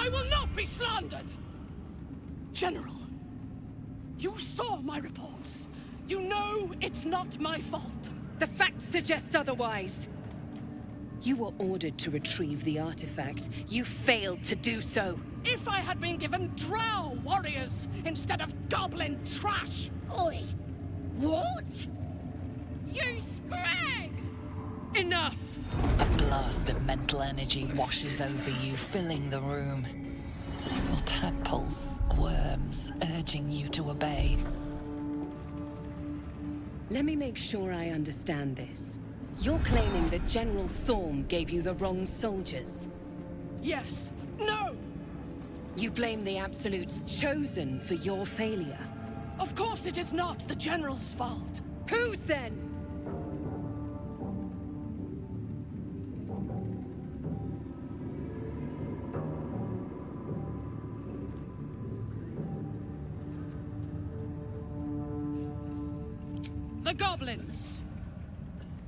I will not be slandered! General, you saw my reports. You know it's not my fault. The facts suggest otherwise. You were ordered to retrieve the artifact. You failed to do so. If I had been given drow warriors instead of goblin trash! Oi! What? You scrag! Enough! A blast of mental energy washes over you, filling the room. Your tadpole squirms, urging you to obey. Let me make sure I understand this. You're claiming that General Thorm gave you the wrong soldiers? Yes. No! You blame the Absolute's Chosen for your failure? Of course it is not the General's fault. Whose then? The goblins.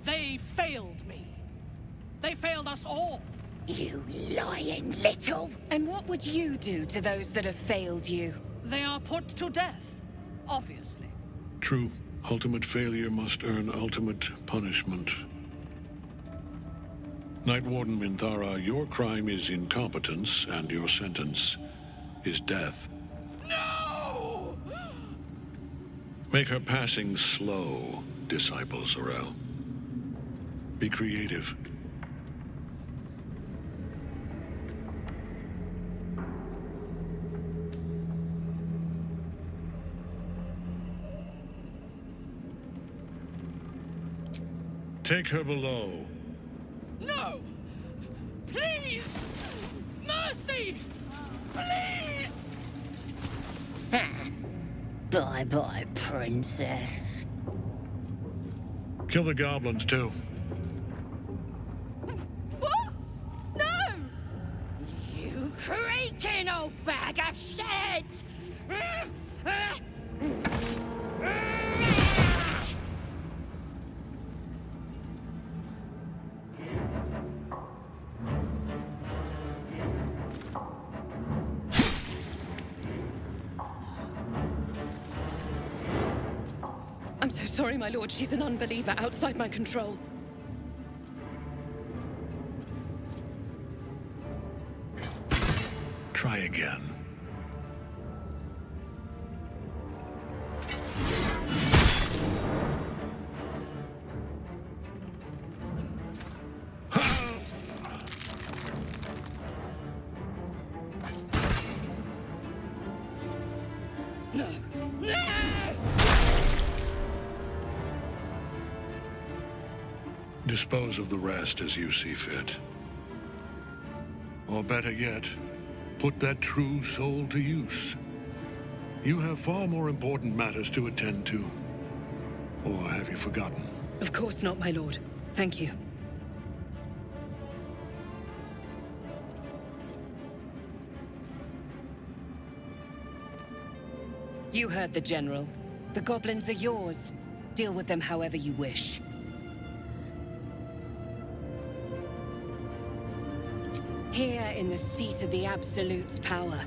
They failed me. They failed us all. You lying little... And what would you do to those that have failed you? They are put to death, obviously. True. Ultimate failure must earn ultimate punishment. Night Warden Minthara, your crime is incompetence, and your sentence is death. No! Make her passing slow, Disciple Zarel. Be creative. Take her below. No! Please! Mercy! Please! Bye-bye, princess. Kill the goblins, too. What? No! You creaking old bag of shit! I'm so sorry, my lord. She's an unbeliever outside my control. Try again. No! No! Dispose of the rest as you see fit. Or better yet, put that true soul to use. You have far more important matters to attend to. Or have you forgotten? Of course not, my lord. Thank you. You heard the General. The goblins are yours. Deal with them however you wish. Here in the seat of the Absolute's power,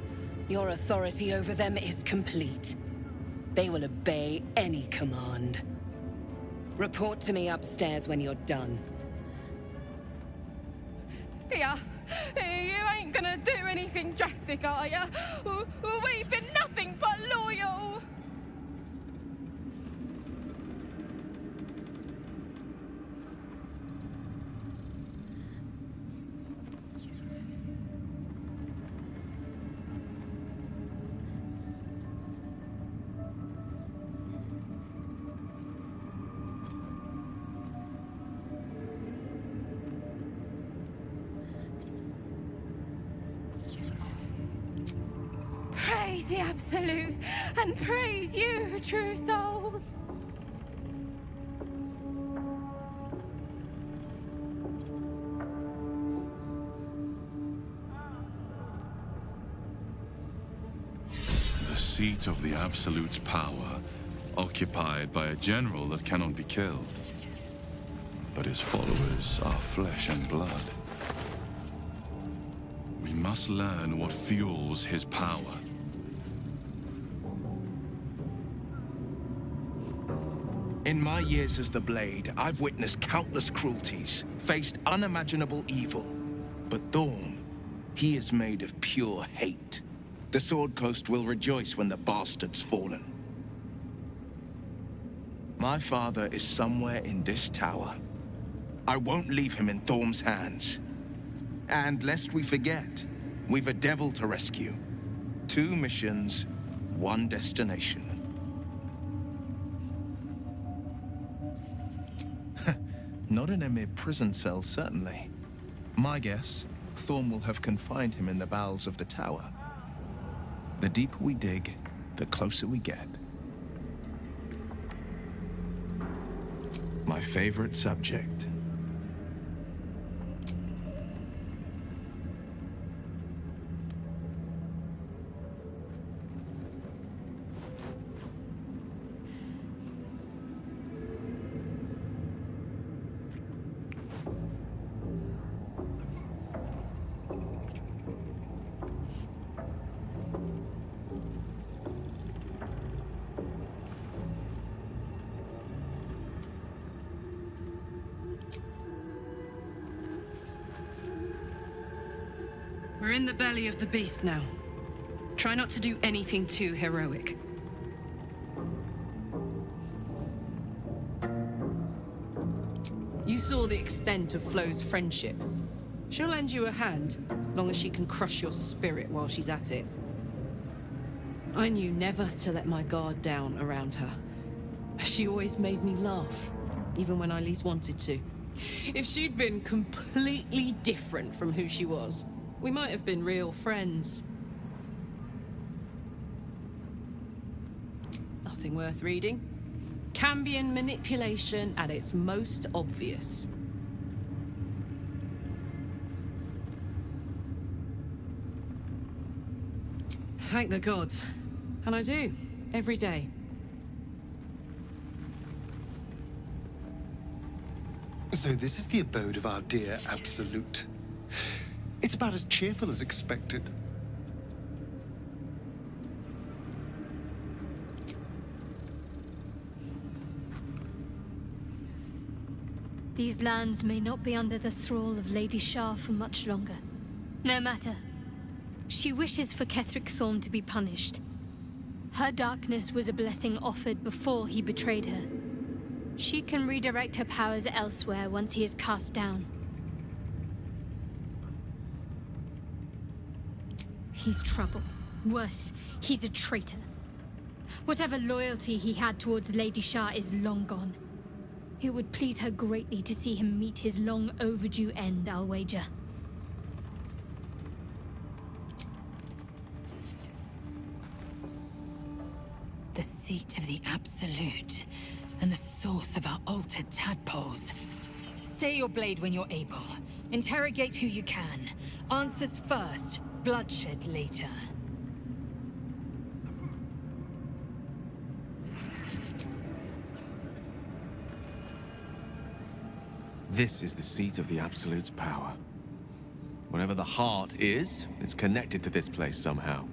your authority over them is complete. They will obey any command. Report to me upstairs when you're done. Yeah, you ain't gonna do anything drastic, are ya? We've been nothing but loyal! Praise the Absolute, and praise you, true soul. The seat of the Absolute's power, occupied by a general that cannot be killed. But his followers are flesh and blood. We must learn what fuels his power. In my years as the Blade, I've witnessed countless cruelties, faced unimaginable evil. But Thorm, he is made of pure hate. The Sword Coast will rejoice when the bastard's fallen. My father is somewhere in this tower. I won't leave him in Thorm's hands. And lest we forget, we've a devil to rescue. 2 missions, 1 destination. Not in a mere prison cell, certainly. My guess, Thorm will have confined him in the bowels of the tower. The deeper we dig, the closer we get. My favorite subject. We're in the belly of the beast now. Try not to do anything too heroic. You saw the extent of Flo's friendship. She'll lend you a hand, long as she can crush your spirit while she's at it. I knew never to let my guard down around her. She always made me laugh, even when I least wanted to. If she'd been completely different from who she was, we might have been real friends. Nothing worth reading. Cambion manipulation at its most obvious. Thank the gods. And I do, every day. So this is the abode of our dear Absolute. It's about as cheerful as expected. These lands may not be under the thrall of Lady Shar for much longer. No matter. She wishes for Ketheric Thorm to be punished. Her darkness was a blessing offered before he betrayed her. She can redirect her powers elsewhere once he is cast down. He's trouble. Worse, he's a traitor. Whatever loyalty he had towards Lady Shar is long gone. It would please her greatly to see him meet his long overdue end, I'll wager. The seat of the Absolute, and the source of our altered tadpoles. Stay your blade when you're able. Interrogate who you can. Answers first, bloodshed later. This is the seat of the Absolute's power. Whatever the heart is, it's connected to this place somehow.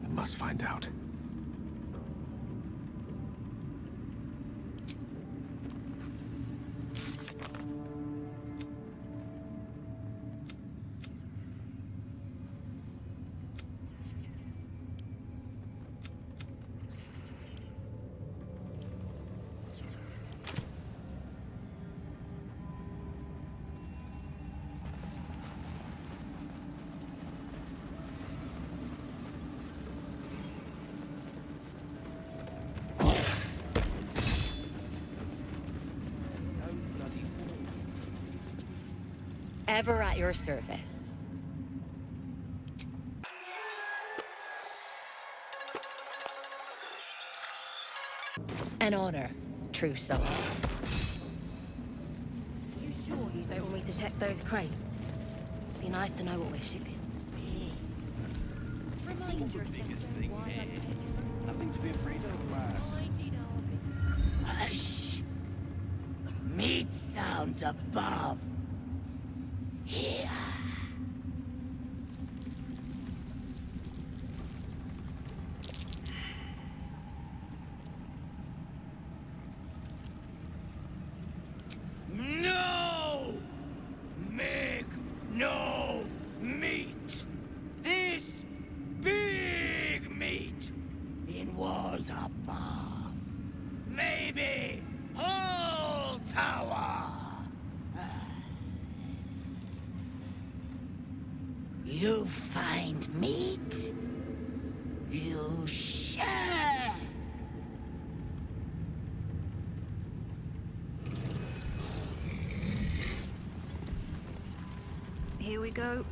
I must find out. Ever at your service. An honor, true soul. You sure you don't want me to check those crates? Be nice to know what we're shipping. Remind your sister why Nothing to be afraid of, lass. Hush! Meat sounds above. Here. the whole tower. You find meat, you share. Here we go.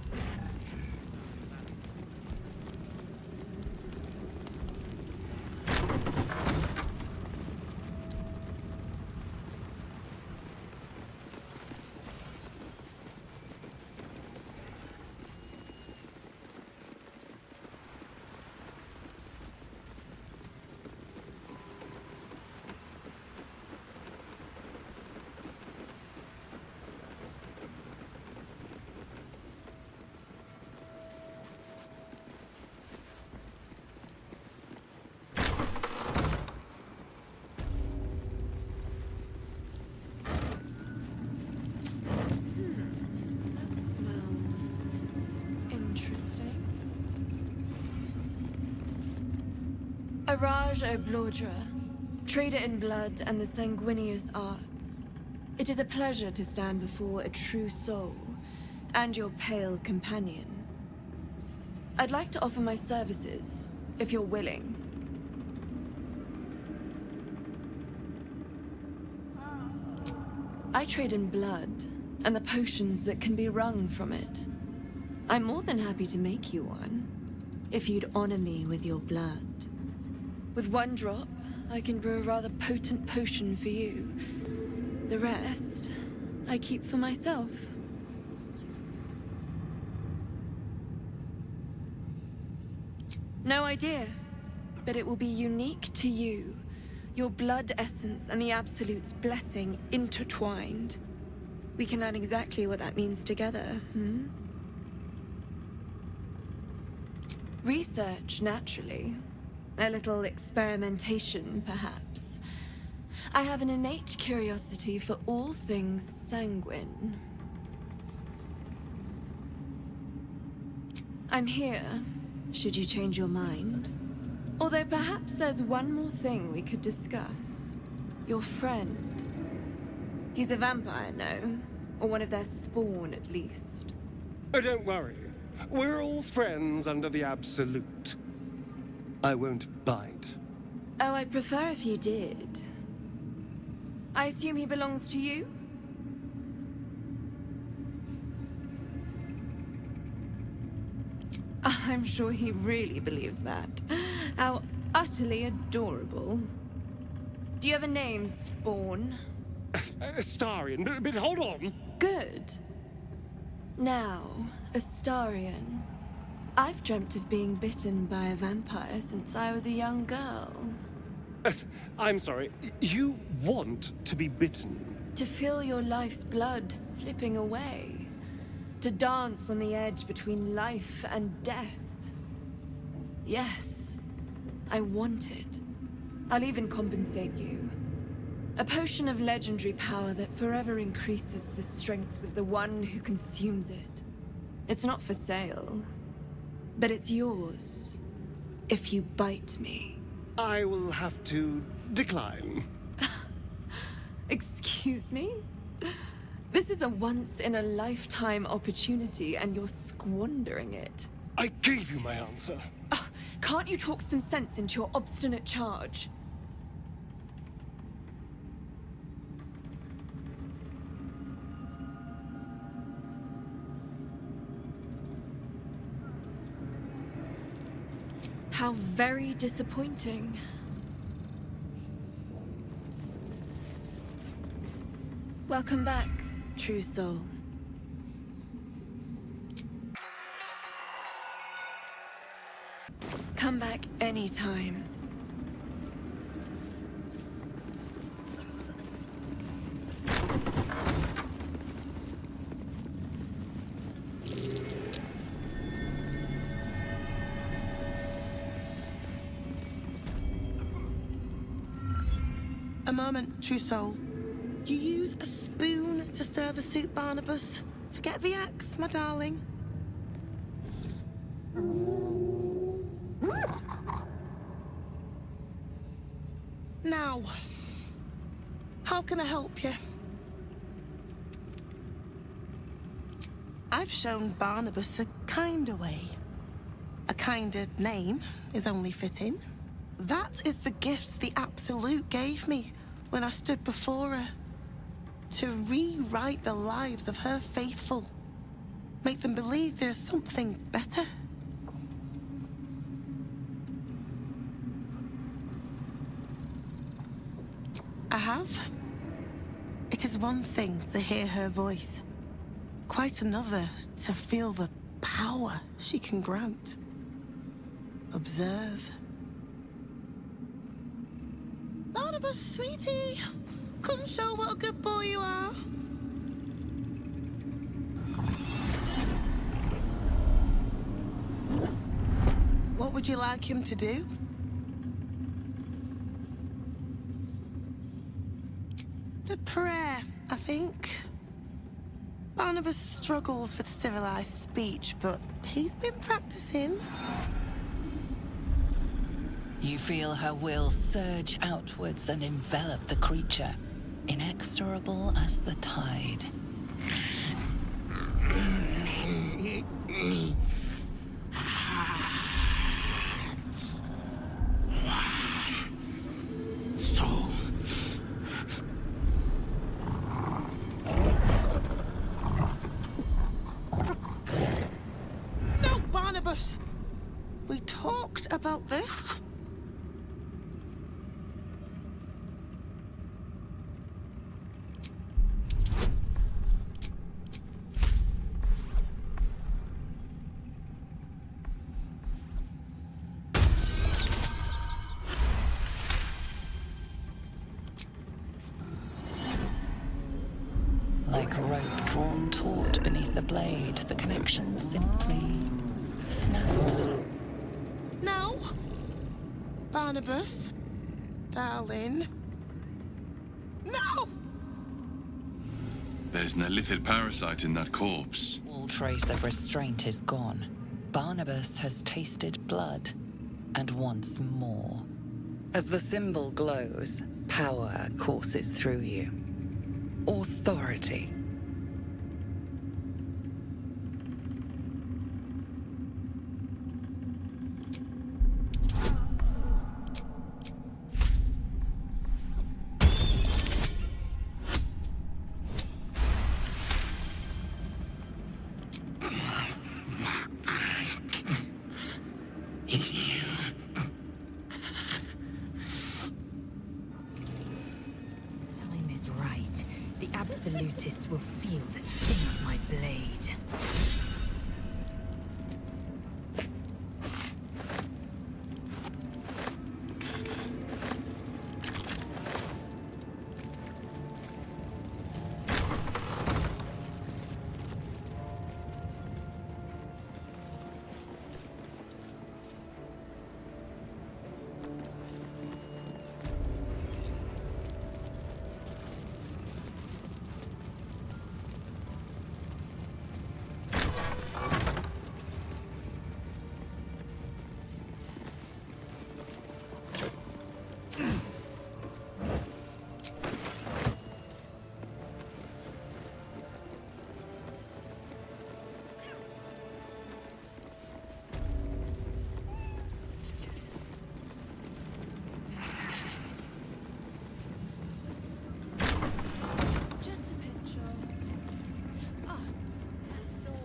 Araj O'Blodra, trader in blood and the sanguineous arts. It is a pleasure to stand before a true soul, and your pale companion. I'd like to offer my services, if you're willing. I trade in blood, and the potions that can be wrung from it. I'm more than happy to make you one, if you'd honor me with your blood. With one drop, I can brew a rather potent potion for you. The rest, I keep for myself. No idea, but it will be unique to you. Your blood essence and the Absolute's blessing intertwined. We can learn exactly what that means together, Research, naturally. A little experimentation, perhaps. I have an innate curiosity for all things sanguine. I'm here, should you change your mind. Although perhaps there's one more thing we could discuss. Your friend. He's a vampire, no? Or one of their spawn, at least. Oh, don't worry. We're all friends under the Absolute. I won't bite. Oh, I'd prefer if you did. I assume he belongs to you? I'm sure he really believes that. How utterly adorable. Do you have a name, Spawn? Astarion, but hold on. Good. Now, Astarion. I've dreamt of being bitten by a vampire since I was a young girl. I'm sorry, you want to be bitten? To feel your life's blood slipping away. To dance on the edge between life and death. Yes, I want it. I'll even compensate you. A potion of legendary power that forever increases the strength of the one who consumes it. It's not for sale, but it's yours if you bite me. I will have to decline. Excuse me? This is a once-in-a-lifetime opportunity, and you're squandering it. I gave you my answer. Can't you talk some sense into your obstinate charge? How very disappointing. Welcome back, true soul. Come back anytime. A moment, true soul. You use a spoon to stir the soup, Barnabas. Forget the axe, my darling. Now, How can I help you? I've shown Barnabas a kinder way. A kinder name is only fitting. That is the gift the Absolute gave me when I stood before her. To rewrite the lives of her faithful. Make them believe there's something better. I have. It is one thing to hear her voice. Quite another to feel the power she can grant. Observe. Barnabas, sweetie! Come show what a good boy you are. What would you like him to do? The prayer, I think. Barnabas struggles with civilized speech, but he's been practicing. You feel her will surge outwards and envelop the creature, inexorable as the tide. Soul. No, Barnabas! We talked about this. Like a rope drawn taut beneath the blade, the connection simply snaps. No. Barnabas. Darling. No! There's an illithid parasite in that corpse. All trace of restraint is gone. Barnabas has tasted blood, and wants more. As the symbol glows, power courses through you. Authority. Time is right. The Absolutists will feel the sting of my blade. Just a pinch of... Ah, is this your...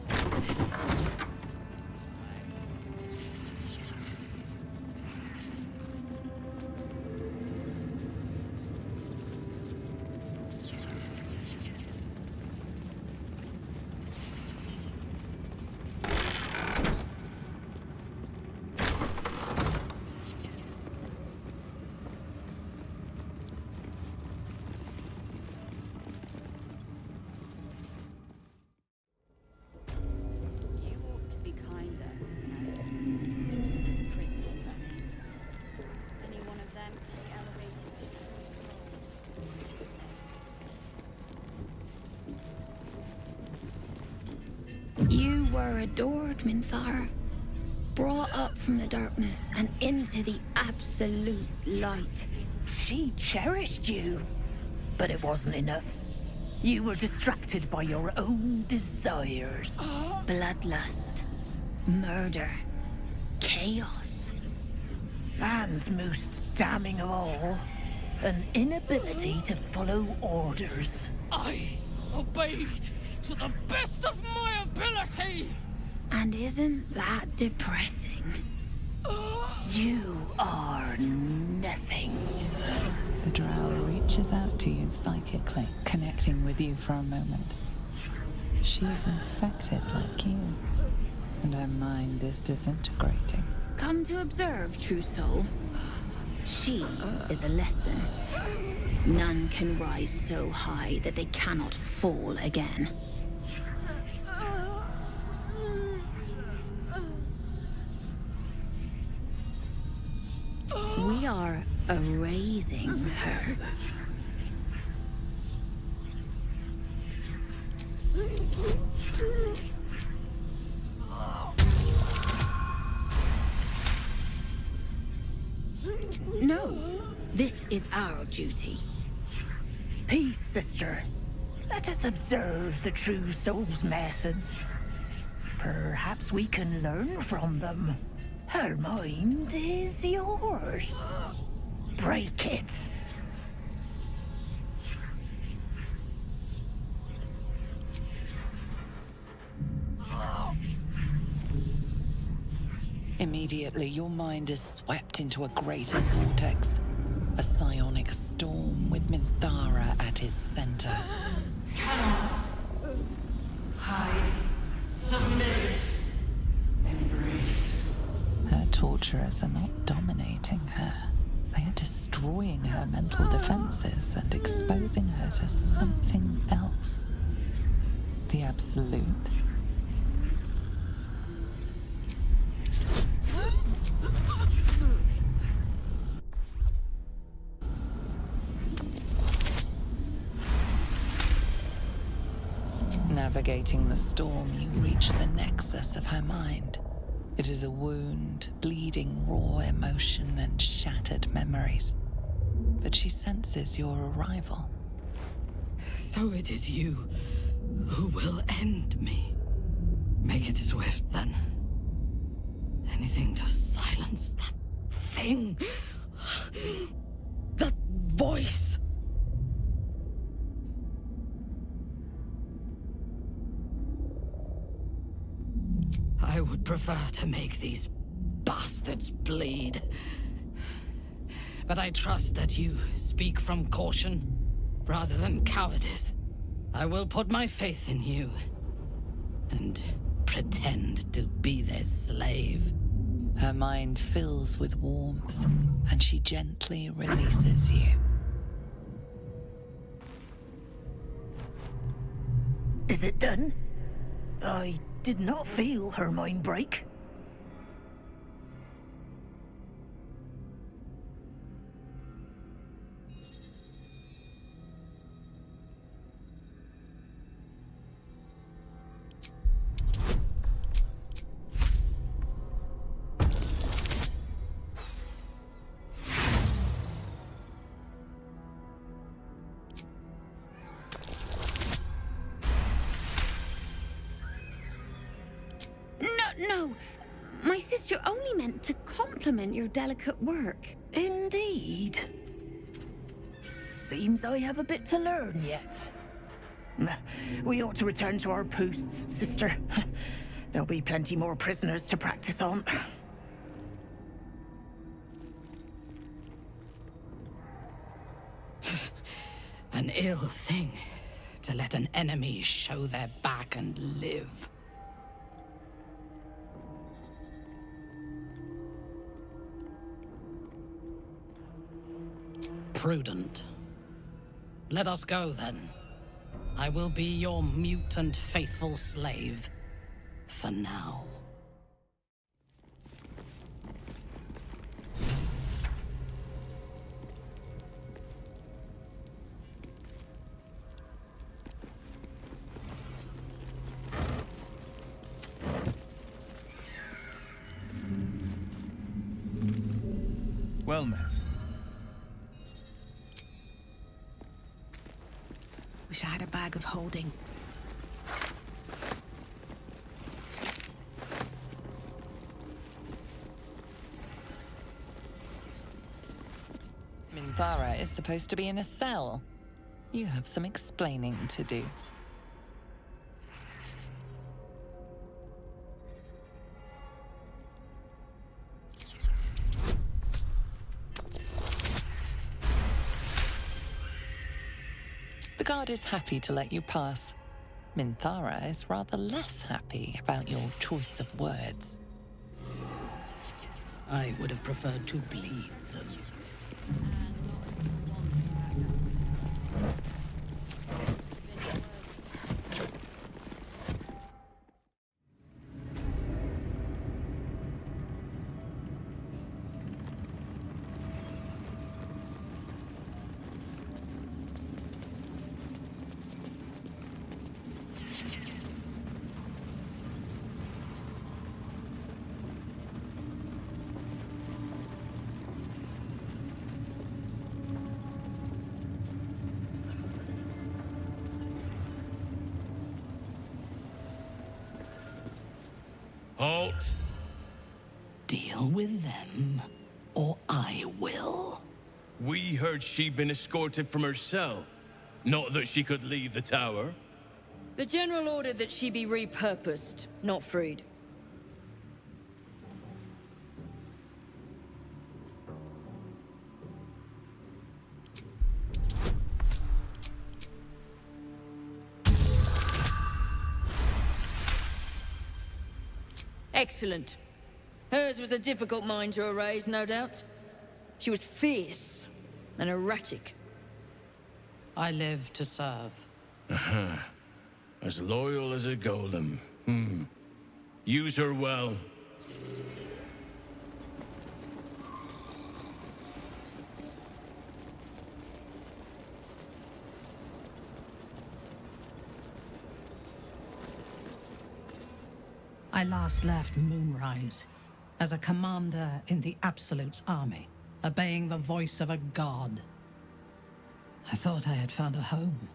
You ought to be kinder, to the prisoners, I mean. Any one of them can be elevated to true soul. You were adored, Minthara. Brought up from the darkness and into the Absolute's light. She cherished you. But it wasn't enough. You were distracted by your own desires. Bloodlust, murder, chaos. And most damning of all, an inability to follow orders. I obeyed to the best of my ability! And isn't that depressing? You are nothing. The drow reaches out to you psychically, connecting with you for a moment. She is infected like you, and her mind is disintegrating. Come to observe, true soul. She is a lesson. None can rise so high that they cannot fall again. We are erasing her. No, this is our duty. Peace, sister. Let us observe the true soul's methods. Perhaps we can learn from them. Her mind is yours. Break it. Immediately, your mind is swept into a greater vortex. A psionic storm with Minthara at its center. Hide. Submit. Embrace. Her torturers are not dominating her. They are destroying her mental defenses and exposing her to something else. The Absolute. Navigating the storm, you reach the nexus of her mind. It is a wound, bleeding raw emotion and shattered memories. But she senses your arrival. So it is you who will end me. Make it swift, then. Anything to silence that thing. That voice. I would prefer to make these bastards bleed. But I trust that you speak from caution rather than cowardice. I will put my faith in you and pretend to be their slave. Her mind fills with warmth, and she gently releases you. Is it done? I did not feel her mind break. No, my sister only meant to compliment your delicate work. Indeed. Seems I have a bit to learn yet. We ought to return to our posts, sister. There'll be plenty more prisoners to practice on. An ill thing to let an enemy show their back and live. Prudent. Let us go, then. I will be your mute and faithful slave. For now. Well met. Wish I had a bag of holding. Minthara is supposed to be in a cell. You have some explaining to do. The guard is happy to let you pass. Minthara is rather less happy about your choice of words. I would have preferred to bleed them. Halt! Deal with them, or I will. We heard she'd been escorted from her cell. Not that she could leave the tower. The General ordered that she be repurposed, not freed. Excellent. Hers was a difficult mind to erase, no doubt. She was fierce and erratic. I live to serve. As loyal as a golem. Use her well. I last left Moonrise as a commander in the Absolute's army, obeying the voice of a god. I thought I had found a home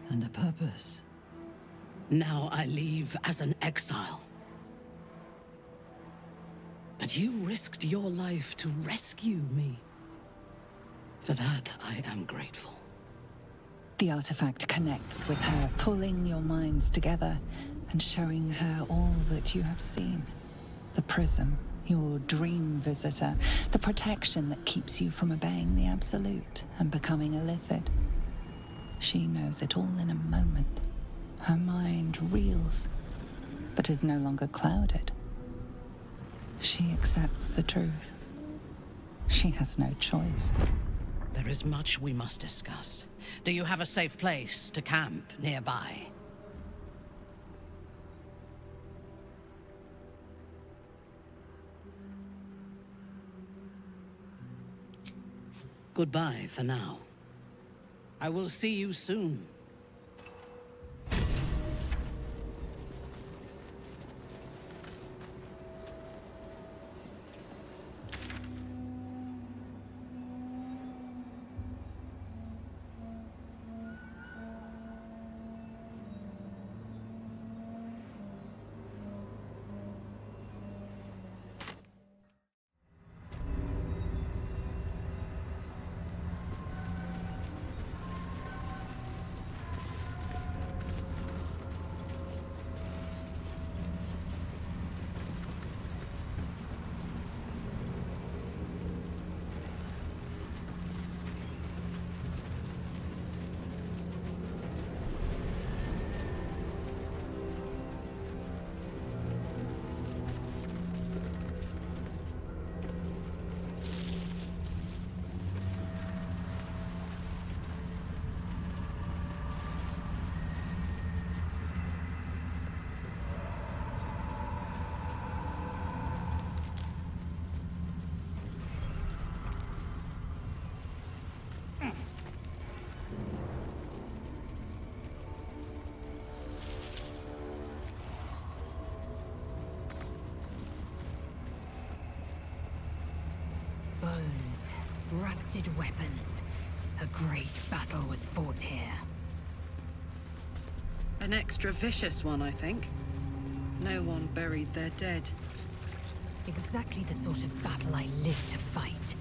and a purpose. Now I leave as an exile. But you risked your life to rescue me. For that, I am grateful. The artifact connects with her, pulling your minds together and showing her all that you have seen. The prism, your dream visitor, the protection that keeps you from obeying the Absolute and becoming a Lithid. She knows it all in a moment. Her mind reels, but is no longer clouded. She accepts the truth. She has no choice. There is much we must discuss. Do you have a safe place to camp nearby? Goodbye for now. I will see you soon. Bones, rusted weapons. A great battle was fought here. An extra vicious one, I think. No one buried their dead. Exactly the sort of battle I live to fight.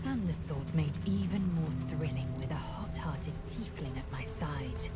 And the sort made even more thrilling with a hot-hearted tiefling at my side.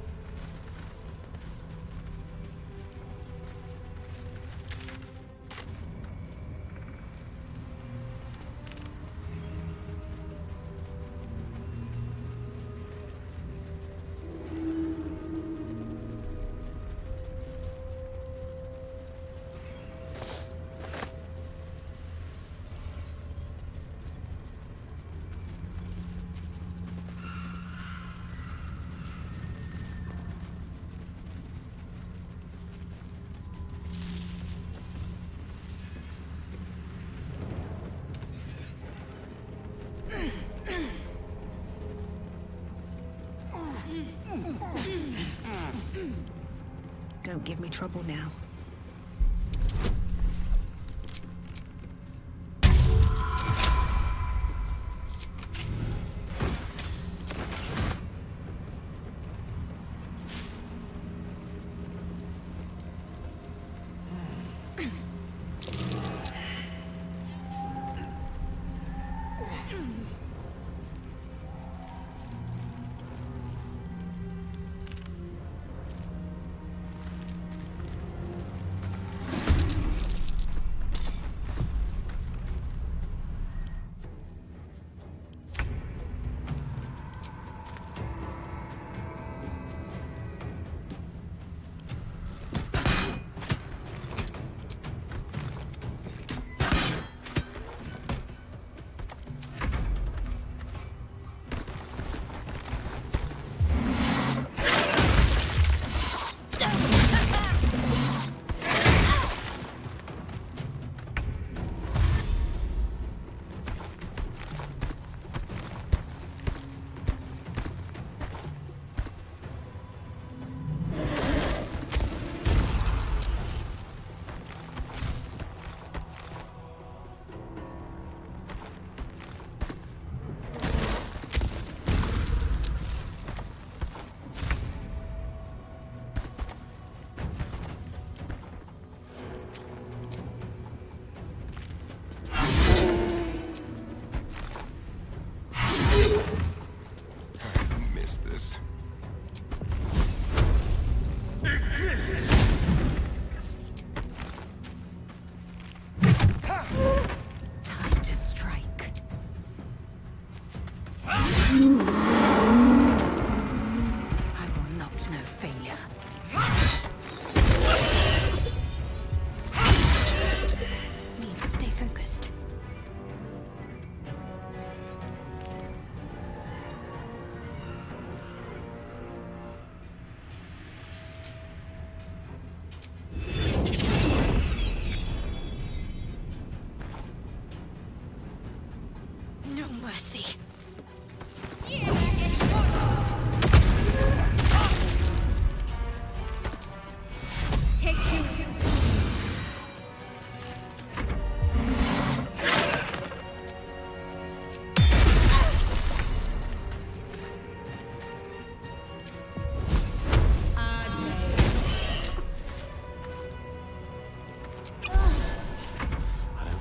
Don't give me trouble now.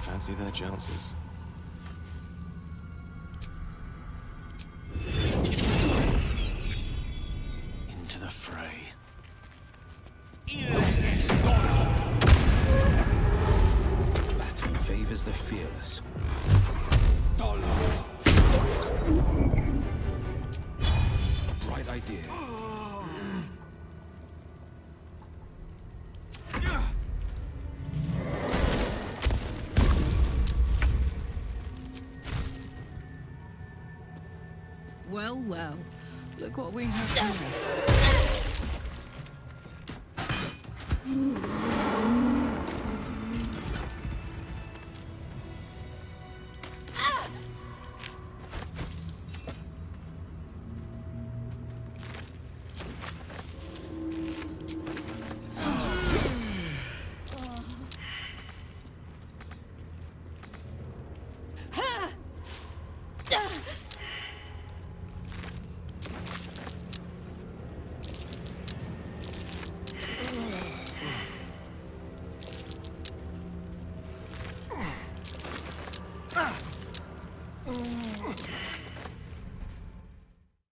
Fancy their chances. Into the fray. Battle favors the fearless. A bright idea. Well, well. Look what we have here.